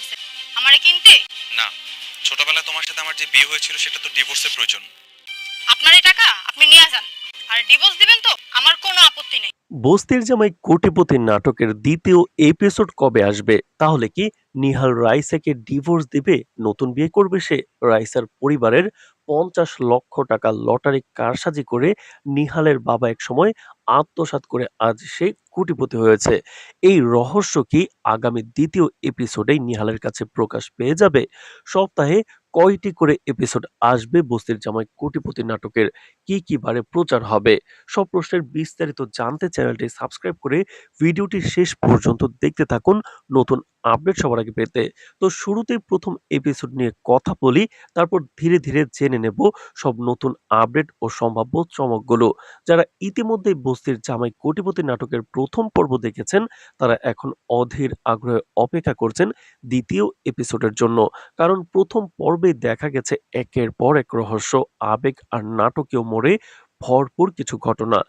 আনছেন আমারে কিনতে? না, ছোটবেলায় তোমার সাথে আমার যে বিয়ে হয়েছিল সেটা তো ডিভোর্সের প্রয়োজন। আপনার এই টাকা আপনি নিয়ে যান। আর ডিভোর্স দিবেন তো আমার কোনো আপত্তি নেই। বস্তির জামাই কোটিপতি নাটকের দ্বিতীয় এপিসোড কবে আসবে? তাহলে কি নিহাল রাইসাকে ডিভোর্স দিবে? নতুন বিয়ে করবে সে? রাইসার পরিবারের ৫০ লক্ষ টাকা লটারি কারসাজি করে নিহালের বাবা একসময় আত্মসাৎ করে আজ সে কোটিপতি হয়েছে। এই রহস্য কি আগামী দ্বিতীয় এপিসোডেই নিহালের কাছে প্রকাশ পেয়ে যাবে? সপ্তাহে কয়টি করে এপিসোড আসবে বস্তির জামাই কোটিপতি নাটকের? কি কি বারে প্রচার হবে? সব প্রশ্নের বিস্তারিত জানতে চ্যানেলটি সাবস্ক্রাইব করে ভিডিওটি শেষ পর্যন্ত দেখতে থাকুন নতুন আপডেট সবার আগে পেতে। তো শুরুতেই প্রথম এপিসোড নিয়ে কথা বলি, তারপর ধীরে ধীরে জেনে নেব সব নতুন আপডেট ও সম্ভাব্য চমকগুলো। যারা ইতিমধ্যেই বস্তির জামাই কোটিপতি নাটকের প্রথম পর্ব দেখেছেন তারা এখন অধীর আগ্রহে অপেক্ষা করছেন দ্বিতীয় এপিসোডের জন্য। কারণ প্রথম পর্বেই দেখা গেছে একের পর এক রহস্য, আবেগ আর নাটকীয় মোড়ে ভরপুর কিছু ঘটনা।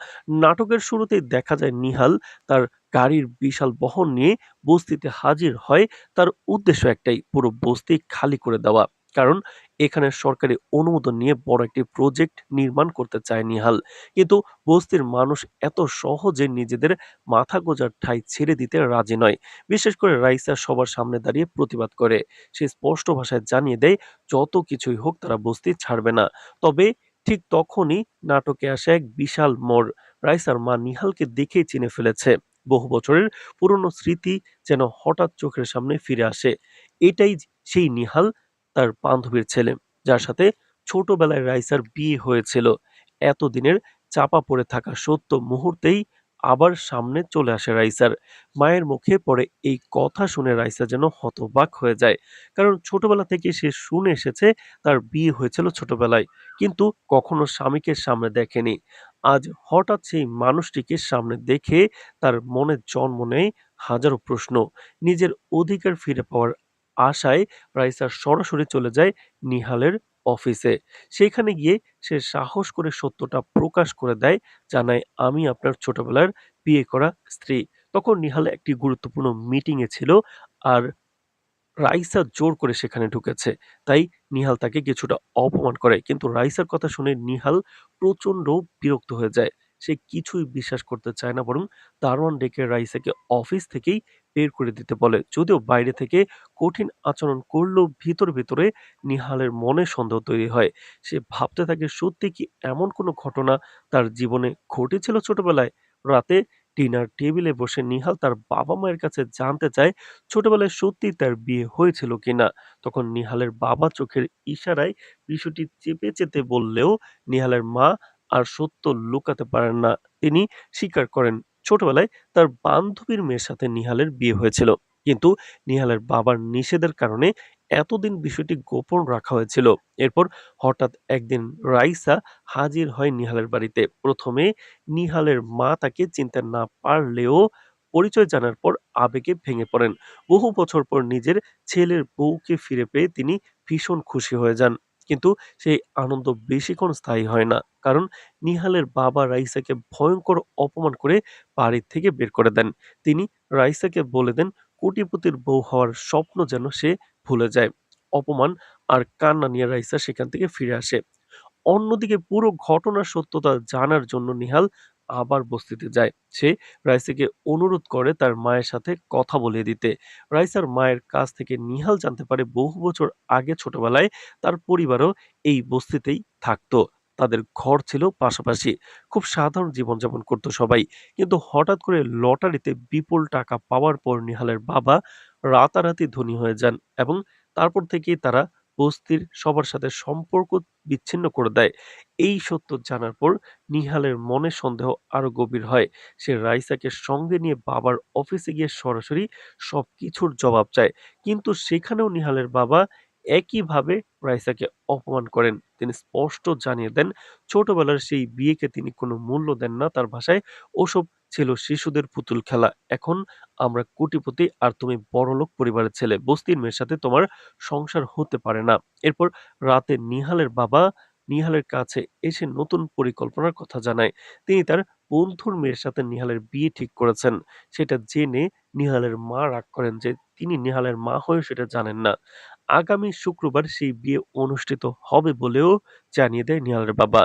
নাটকের শুরুতেই দেখা যায় নিহাল তার গাড়ির বিশাল বহন নিয়ে বস্তিতে হাজির হয়। তার উদ্দেশ্য একটাই, পুরো বস্তি খালি করে দেওয়া। কারণ এখানে সরকারি অনুমোদন নিয়ে বড় একটি প্রজেক্ট নির্মাণ করতে চায় নিহাল। কিন্তু বস্তির মানুষ এত সহজে নিজেদের মাথা গোঁজার ঠাঁই ছেড়ে দিতে রাজি নয়। বিশেষ করে রাইসা সবার সামনে দাঁড়িয়ে প্রতিবাদ করে। সে স্পষ্ট ভাষায় জানিয়ে দেয় যত কিছুই হোক তারা বস্তি ছাড়বে না। তবে ঠিক তখনই নাটকে আসে এক বিশাল মোড়। রাইসার মা নিহালকে দেখেই চিনে ফেলেছে। বহু বছরের পুরনো স্মৃতি যেন হঠাৎ চোখের সামনে ফিরে আসে। এটাই সেই নিহাল, তার বান্ধবীর ছেলে, যার সাথে ছোটবেলায় রাইসার বিয়ে হয়েছিল। এতদিনের চাপা পড়ে থাকা সত্য মুহূর্তেই আবার সামনে চলে আসে রাইসার। মায়ের মুখে পড়ে এই কথা শুনে রাইসা যেন হতবাক হয়ে যায়। কারণ ছোটবেলা থেকে সে শুনে এসেছে তার বিয়ে হয়েছিল ছোটবেলায়, কিন্তু কখনো স্বামীকে সামনে দেখেনি। আজ হঠাৎ সেই মানুষটিকে সামনে দেখে তার মনে জন্ম নেয় হাজারো প্রশ্ন। নিজের অধিকার ফিরে পাওয়ার আশায় রাইসা সরাসরি চলে যায় নিহালের অফিসে। সেখানে গিয়ে সে সাহস করে সত্যটা প্রকাশ করে দেয়, জানায় আমি আপনার ছোটবেলার বিয়ে করা স্ত্রী। তখন নিহাল একটি গুরুত্বপূর্ণ মিটিংয়ে ছিল আর রাইসা জোর করে সেখানে ঢুকেছে। তাই নিহাল তাকে কিছুটা অপমান করে। কিন্তু রাইসার কথা শুনে নিহাল প্রচন্ড বিরক্ত হয়ে যায়। সে কিছুই বিশ্বাস করতে চায় না, বরং দারোয়ান ডেকে রাইসাকে অফিস থেকেই বের করে দিতে বলে। যদিও বাইরে থেকে কঠিন আচরণ করলেও ভিতরে নিহালের মনে সন্দেহ তৈরি হয়। সে ভাবতে থাকে সত্যি কি এমন কোনো ঘটনা তার জীবনে ঘটেছিল ছোটবেলায়? রাতে ডিনার টেবিলে বসে নিহাল তার বাবা-মায়ের কাছে জানতে চায় ছোটবেলায় সত্যিই তার বিয়ে হয়েছিল কিনা। তখন নিহালের বাবা চোখের ইশারায় বিষয়টি চেপে যেতে বললেও নিহালের মা আর সত্য লুকাতে পারেন না। তিনি স্বীকার করেন ছোটবেলায় তার বান্ধবীর মেয়ের সাথে নিহালের বিয়ে হয়েছিল। কিন্তু নিহালের বাবার নিষেধের কারণে এতদিন বিষয়টি গোপন রাখা হয়েছিল। এরপর হঠাৎ একদিন রাইসা হাজির হয় নিহালের বাড়িতে। প্রথমে নিহালের মা তাকে চিনতে না পারলেও পরিচয় জানার পর আবেগে ভেঙে পড়েন। বহু বছর পর নিজের ছেলের বউকে ফিরে পেয়ে তিনি ভীষণ খুশি হয়ে যান। কিন্তু সেই আনন্দ বেশিক্ষণ স্থায়ী হয় না। কারণ নিহালের বাবা রাইসাকে ভয়ংকর অপমান করে বাড়ি থেকে বের করে দেন। তিনি রাইসাকে বলে দেন কোটিপতির বউ হওয়ার স্বপ্ন যেন সে ভুলে যায়। অপমান আর কান্না নিয়ে রাইসা সেখান থেকে ফিরে আসে। অন্যদিকে পুরো ঘটনার সত্যতা জানার জন্য নিহাল আবার বস্তিতে যায়। সে রাইসাকে অনুরোধ করে তার মায়ের সাথে কথা বলিয়ে দিতে। রাইসার মায়ের কাছ থেকে নিহাল জানতে পারে বহু বছর আগে ছোটবেলায় তার পরিবারও এই বস্তিতেই থাকতো। তাদের ঘর ছিল পাশাপাশি। খুব সাধারণ জীবনযাপন করত সবাই। কিন্তু হঠাৎ করে লটারিতে বিপুল টাকা পাওয়ার পর নিহালের বাবা রাতারাতি ধনী হয়ে যান এবং তারপর থেকেই তারা বস্তির সবার সাথে সম্পর্ক বিচ্ছিন্ন করে দেয়। এই সত্য জানার পর নিহালের মনে সন্দেহ আরো গভীর হয়। সে রাইসাকে সঙ্গে নিয়ে বাবার অফিসে গিয়ে সরাসরি সবকিছুর জবাব চায়। কিন্তু সেখানেও নিহালের বাবা একইভাবে রাইসাকে অপমান করেন। তিনি স্পষ্ট জানিয়ে দেন ছোটবেলার সেই বিয়েকে তিনি কোনো মূল্য দেন না। তার ভাষায় ওসব ছিল শিশুদের পুতুল খেলা। এখন আমরা কোটিপতি আর তুমি বড়লোক পরিবারের ছেলে। বস্তির মেয়ের সাথে তোমার সংসার হতে পারে না। এরপর রাতে নিহালের বাবা নিহালের কাছে এসে নতুন পরিকল্পনার কথা জানায়। তিনি তার বন্ধুর মেয়ের সাথে নিহালের বিয়ে ঠিক করেছেন। সেটা জেনে নিহালের মা রাগ করেন যে তিনি নিহালের মা হয়েও সেটা জানেন না। আগামী শুক্রবার সেই বিয়ে অনুষ্ঠিত হবে বলেও জানিয়ে দেয় নিহালের বাবা।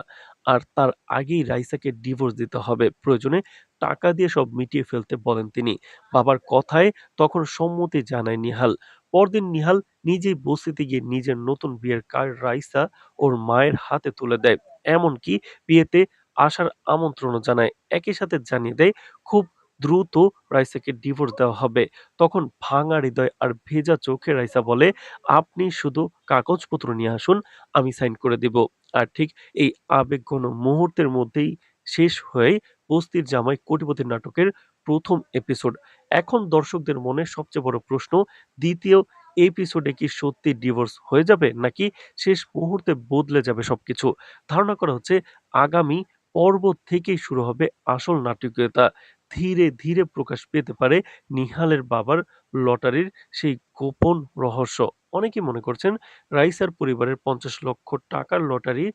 আর তার আগেই রাইসাকে ডিভোর্স দিতে হবে। প্রয়োজনে টাকা দিয়ে সব মিটিয়ে ফেলতে বলেন তিনি। বাবার কথায় তখন সম্মতি জানায় নিহাল। পরদিন নিহাল নিজেই বস্তিতে গিয়ে নিজের নতুন বিয়ের কার্ড রাইসা ওর মায়ের হাতে তুলে দেয়। এমনকি বিয়েতে আসার আমন্ত্রণও জানায়। একই সাথে জানিয়ে দেয় খুব দ্রুত রাইসাকে ডিভোর্স দেওয়া হবে। তখন ভাঙা হৃদয় আর ভেজা চোখে রাইসা বলে, আপনি শুধু কাগজপত্র নিয়ে আসুন, আমি সাইন করে দিব। আর ঠিক এই আবেগঘন মুহূর্তের মধ্যেই শেষ হয়ে বস্তির জামাই কোটিপতি নাটকের প্রথম এপিসোড। এখন দর্শকদের মনে সবচেয়ে বড় প্রশ্ন, দ্বিতীয় এপিসোডে কি সত্যি ডিভোর্স হয়ে যাবে নাকি শেষ মুহূর্তে বদলে যাবে সবকিছু? ধারণা করা হচ্ছে আগামী পর্ব থেকেই শুরু হবে আসল নাটকীয়তা। ধীরে ধীরে প্রকাশ পেতে পারে নিহালের বাবার লটারির সেই গোপন রহস্য। অনেকেই মনে করছেন রাইসার পরিবারের ৫০ লক্ষ টাকার লটারি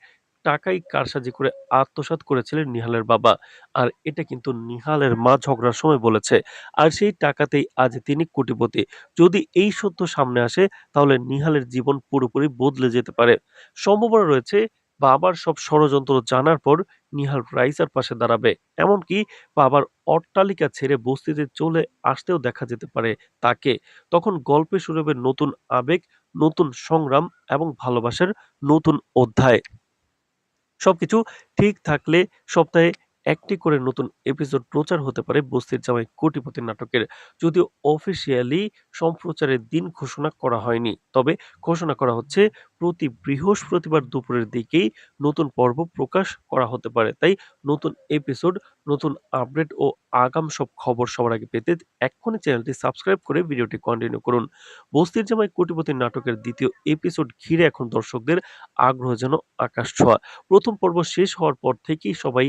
টাকাই কারসাজি করে আত্মসাৎ করেছিলেন নিহালের বাবা। আর এটা কিন্তু নিহালের মা ঝগড়ার সময় বলেছে। আর সেই টাকাতেই আজ তিনি কোটিপতি। যদি এই সত্য সামনে আসে তাহলে নিহালের জীবন পুরোপুরি বদলে যেতে পারে। সম্ভাবনা রয়েছে বাবার সব ষড়যন্ত্র জানার পর নিহাল রাইসার পাশে দাঁড়াবে। এমনকি বাবার অট্টালিকা ছেড়ে বস্তিতে চলে আসতেও দেখা যেতে পারে তাকে। তখন গল্পে শুরু হবে নতুন আবেগ, নতুন সংগ্রাম এবং ভালোবাসার নতুন অধ্যায়। সবকিছু ঠিক থাকলে সপ্তাহে একটি করে নতুন এপিসোড প্রচার হতে পারে বস্তির জামাই কোটিপতি নাটকের। যদিও অফিসিয়ালি সম্প্রচারের দিন ঘোষণা করা হয়নি, তবে ঘোষণা করা হচ্ছে প্রতি বৃহস্পতিবার দুপুরের দিকেই নতুন পর্ব প্রকাশ করা হতে পারে। তাই নতুন এপিসোড, নতুন আপডেট ও আগাম সব খবর সবার আগে পেতে এক্ষুনি চ্যানেলটি সাবস্ক্রাইব করে ভিডিওটি কন্টিনিউ করুন। বস্তির জামাই কোটিপতি নাটকের দ্বিতীয় এপিসোড ঘিরে এখন দর্শকদের আগ্রহ যেন আকাশ ছোঁয়া। প্রথম পর্ব শেষ হওয়ার পর থেকেই সবাই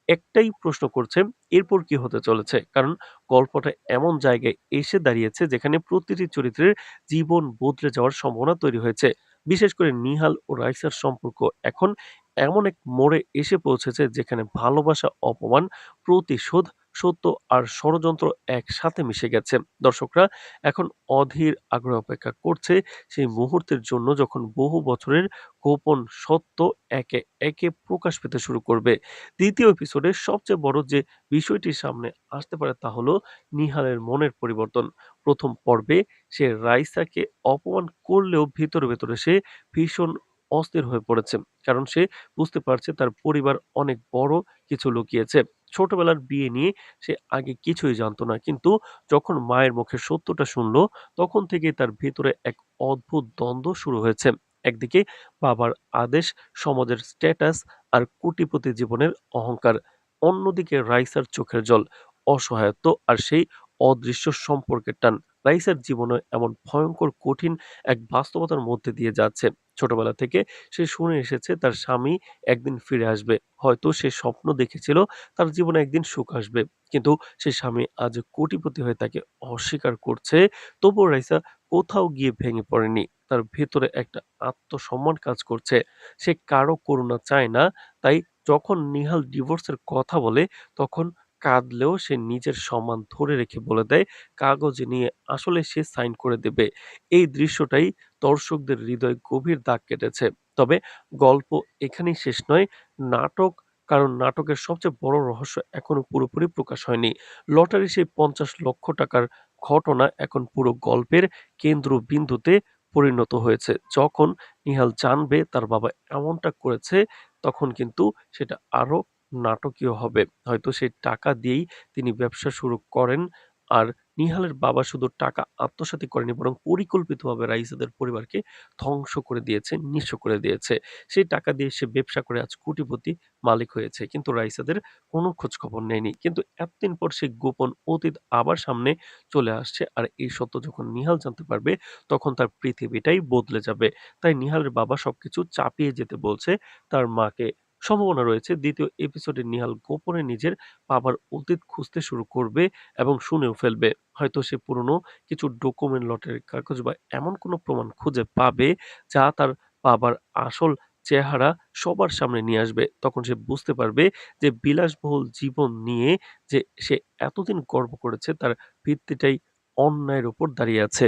একটাই প্রশ্ন করছে, এরপর কি হতে চলেছে? কারণ গল্পটা এমন জায়গায় এসে দাঁড়িয়েছে যেখানে প্রতিটি চরিত্রের জীবন বদলে যাওয়ার সম্ভাবনা তৈরি হয়েছে। বিশেষ করে নিহাল ও রাইসার সম্পর্ক এখন এমন এক মোড়ে এসে পৌঁছেছে যেখানে ভালোবাসা, অপমান, প্রতিশোধ, সত্য আর ষড়যন্ত্র একসাথে মিশে গেছে। দর্শকরা এখন অধীর আগ্রহে অপেক্ষা করছে সেই মুহূর্তের জন্য যখন বহু বছরের গোপন সত্য একে একে প্রকাশ পেতে শুরু করবে। দ্বিতীয় এপিসোডের সবচেয়ে বড় যে বিষয়টি সামনে আসতে পারে তা হলো নিহালের মনের পরিবর্তন। প্রথম পর্বে সে রাইসাকে অপমান করলেও ভেতরে ভেতরে সে ভীষণ অস্থির হয়ে পড়েছে। কারণ সে বুঝতে পারছে তার পরিবার অনেক বড় কিছু লুকিয়েছে। ছোটবেলার বিয়ে নিয়ে সে আগে কিছুই জানতো না, কিন্তু যখন মায়ের মুখে সত্যটা শুনলো তখন থেকেই তার ভেতরে এক অদ্ভুত দ্বন্দ্ব শুরু হয়েছে। একদিকে বাবার আদেশ, সমাজের স্ট্যাটাস আর কোটিপতি জীবনের অহংকার। অন্যদিকে রাইসার চোখের জল, অসহায়ত্ব আর সেই অদৃশ্য সম্পর্কের টান। রাইসার জীবনে এমন ভয়ঙ্কর কঠিন এক বাস্তবতার মধ্যে দিয়ে যাচ্ছে। ছোটবেলা থেকে সে শুনে এসেছে তার স্বামী একদিন ফিরে আসবে। হয়তো সে স্বপ্ন দেখেছিল তার জীবনে একদিন সুখ আসবে। কিন্তু সে স্বামী আজ কোটিপতি হয়ে তাকে অস্বীকার করছে। তবুও রাইসা কোথাও গিয়ে ভেঙে পড়েনি। তার ভেতরে একটা আত্মসম্মান কাজ করছে। সে কারো করুণা চায় না। তাই যখন নিহাল ডিভোর্সের কথা বলে তখন কাঁদলেও সে নিজের সম্মান ধরে রেখে বলে দেয় কাগজে নিয়ে আসলে সে সাইন করে দেবে। এই দৃশ্যটাই দর্শকদের হৃদয়ে গভীর দাগ কেটেছে। তবে গল্প এখানেই শেষ নয়। নাটক কারণ নাটকের সবচেয়ে বড় রহস্য এখনো পুরোপুরি প্রকাশ হয়নি। লটারি সেই ৫০ লক্ষ টাকার ঘটনা এখন পুরো গল্পের কেন্দ্রবিন্দুতে পরিণত হয়েছে। যখন নিহাল জানবে তার বাবা এমনটা করেছে তখন কিন্তু সেটা আরো নাটকীয় হবে। হয়তো সেই টাকা দিয়েই তিনি ব্যবসা শুরু করেন। আর নিহালের বাবা শুধু টাকা আত্মসাৎই করেনি বরং পরিকল্পিতভাবে রাইসাদের পরিবারকে ধ্বংস করে দিয়েছে, নিঃস্ব করে দিয়েছে। সেই টাকা দিয়ে সে ব্যবসা করে আজ কোটিপতি মালিক হয়েছে। কিন্তু রাইসাদের কোনো খোঁজখবর নেয়নি। কিন্তু এতদিন পর সেই গোপন অতীত আবার সামনে চলে আসছে। আর এই সত্য যখন নিহাল জানতে পারবে তখন তার পৃথিবীটাই বদলে যাবে। তাই নিহালের বাবা সবকিছু চাপিয়ে যেতে বলছে তার মাকে। সম্ভাবনা রয়েছে দ্বিতীয় এপিসোডে নিহাল গোপনে নিজের বাবার অতীত খুঁজতে শুরু করবে এবং শুনেও ফেলবে। হয়তো সে পুরনো কিছু ডকুমেন্ট, লটারির কাগজ বা এমন কোনো প্রমাণ খুঁজে পাবে যা তার বাবার আসল চেহারা সবার সামনে নিয়ে আসবে। তখন সে বুঝতে পারবে যে বিলাসবহুল জীবন নিয়ে যে সে এতদিন গর্ব করেছে তার ভিত্তিটাই অন্যায়ের উপর দাঁড়িয়ে আছে।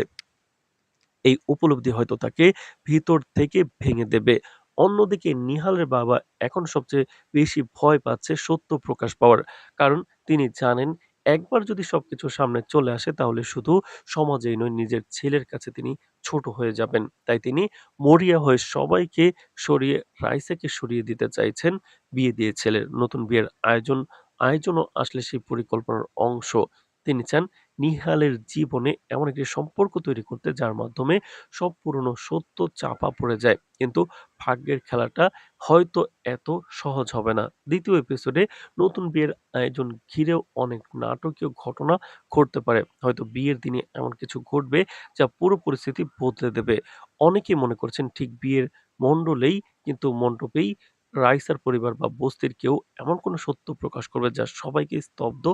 এই উপলব্ধি হয়তো তাকে ভিতর থেকে ভেঙে দেবে। অন্যদিকে নিহালের বাবা এখন সবচেয়ে বেশি ভয় পাচ্ছে সত্য প্রকাশ পাওয়ার। কারণ তিনি জানেন একবার যদি সবকিছু সামনে চলে আসে তাহলে শুধু সমাজেই নয় নিজের ছেলের কাছে তিনি ছোট হয়ে যাবেন। তাই তিনি মরিয়া হয়ে সবাইকে সরিয়ে রাইসাকে সরিয়ে দিতে চাইছেন বিয়ে দিয়ে ছেলের। নতুন বিয়ের আয়োজনও আসলে সেই পরিকল্পনার অংশ। তিনি চান নিহালের জীবনে এমন একটি সম্পর্ক তৈরি করতে যার মাধ্যমে সব পুরনো সত্য চাপা পড়ে যায়। কিন্তু ভাগ্যের খেলাটা হয়তো এত সহজ হবে না। দ্বিতীয় এপিসোডে নতুন বিয়ের আয়োজন ঘিরেও অনেক নাটকীয় ঘটনা ঘটতে পারে। হয়তো বিয়ের দিনে এমন কিছু ঘটবে যা পুরো পরিস্থিতি বদলে দেবে। অনেকেই মনে করছেন ঠিক বিয়ের মণ্ডপেই রাইসার পরিবার বা বস্তির কেউ এমন কোনো সত্য প্রকাশ করবে যা সবাইকে স্তব্ধ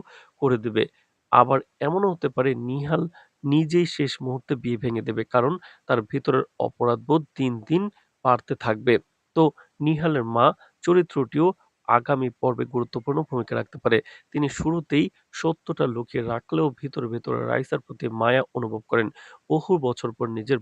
করে দেবে। আবার এমনও হতে পারে নিহাল নিজেই শেষ মুহূর্তে বিয়ে ভেঙে দেবে। কারণ তার ভেতরের অপরাধবোধ দিন, দিন বাড়তে থাকবে। তো নিহালের মা চরিত্রটিও আগামী পর্বে গুরুত্বপূর্ণ ভূমিকা রাখতে পারে। তিনি শুরুতেই সত্যটা লুকিয়ে রাখলেও ভেতরে রাইসার প্রতি মায়া অনুভব করেন। বহু বছর পর নিজের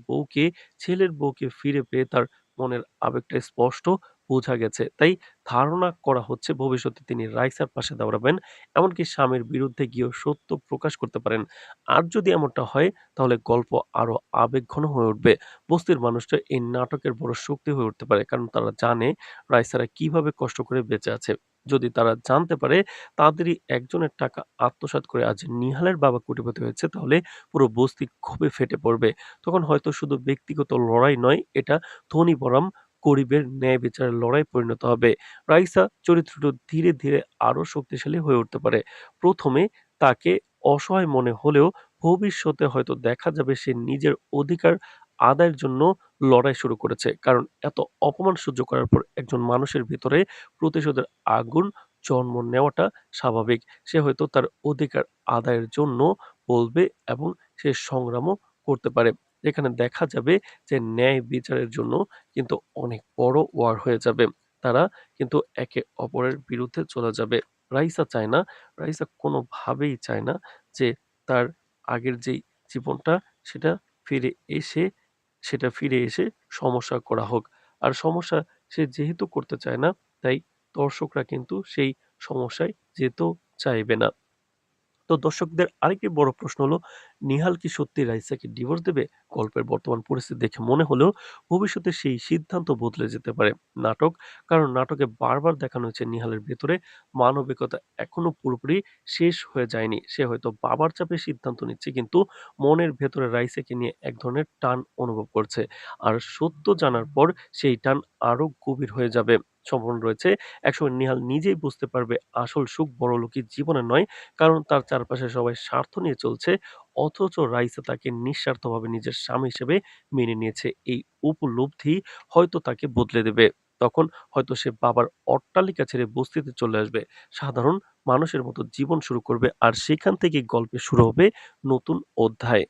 ছেলের বউকে ফিরে পেয়ে তার মনের আবেগটা স্পষ্ট বোঝা গেছে। তাই ধারণা করা হচ্ছে ভবিষ্যতে তিনি রাইসার পাশে দাঁড়াবেন। এমনকি স্বামীর বিরুদ্ধে গিয়েও সত্য প্রকাশ করতে পারেন। আর যদি এমনটা হয় তাহলে গল্প আরো আবেগঘন হয়ে উঠবে। বস্তির মানুষরা এই নাটকের বড় শক্তি হয়ে উঠতে পারে কারণ তারা জানে রাইসারা কিভাবে কষ্ট করে বেঁচে আছে। যদি তারা জানতে পারে তাদেরই একজনের টাকা আত্মসাৎ করে আজ নিহালের বাবা কোটিপতি হয়েছে তাহলে পুরো বস্তি ক্ষোভে ফেটে পড়বে। তখন হয়তো শুধু ব্যক্তিগত লড়াই নয়, এটা ধনী বনাম গরিবের ন্যায় বিচারের লড়াই পরিণত হবে। রাইসা চরিত্রটি ধীরে ধীরে আরো শক্তিশালী হয়ে উঠতে পারে। প্রথমে তাকে অসহায় মনে হলেও ভবিষ্যতে হয়তো দেখা যাবে সে নিজের অধিকার আদায়ের জন্য লড়াই শুরু করেছে। কারণ এত অপমান সহ্য করার পর একজন মানুষের ভিতরে প্রতিশোধের আগুন জন্ম নেওয়াটা স্বাভাবিক। সে হয়তো তার অধিকার আদায়ের জন্য বলবে এবং সে সংগ্রামও করতে পারে। যেখানে দেখা যাবে যে ন্যায় বিচারের জন্য কিন্তু অনেক বড় ওয়ার হয়ে যাবে। তারা কিন্তু একে অপরের বিরুদ্ধে চলে যাবে। রাইসা চায় না, রাইসা কোনোভাবেই চায় না যে তার আগের যেই জীবনটা সেটা ফিরে এসে ফিরে এসে সমস্যা করা হোক। আর সমস্যা সে যেহেতু করতে চায় না, তাই দর্শকরা কিন্তু সেই সমস্যায় যেতেও চাইবে না। তো দর্শকদের আরেকটি বড় প্রশ্ন হলো, নিহাল কি সত্যি রাইসাকে ডিভোর্স দেবে? গল্পের বর্তমান পরিস্থিতি দেখে মনে হলেও ভবিষ্যতে সেই সিদ্ধান্ত বদলে যেতে পারে। নাটক কারণ নাটকে বারবার দেখানো হয়েছে নিহালের ভেতরে মানবিকতা এখনো পুরোপুরি শেষ হয়ে যায়নি। সে হয়তো বাবার চাপে সিদ্ধান্ত নিচ্ছে কিন্তু মনের ভেতরে রাইসাকে নিয়ে এক ধরনের টান অনুভব করছে। আর সত্য জানার পর সেই টান আরো গভীর হয়ে যাবে। সম্ভাবনা রয়েছে একসময় নিহাল নিজেই বুঝতে পারবে আসল সুখ বড়লোকির জীবনে নয়, কারণ তার চারপাশে সবাই স্বার্থ নিয়ে চলছে অথচ রাইসা তাকে নিঃস্বার্থভাবে নিজের স্বামী হিসেবে মেনে নিয়েছে। এই উপলব্ধি হয়তো তাকে বদলে দেবে। তখন হয়তো সে বাবার অট্টালিকা ছেড়ে বস্তিতে চলে আসবে, সাধারণ মানুষের মতো জীবন শুরু করবে আর সেখান থেকে গল্পে শুরু হবে নতুন অধ্যায়।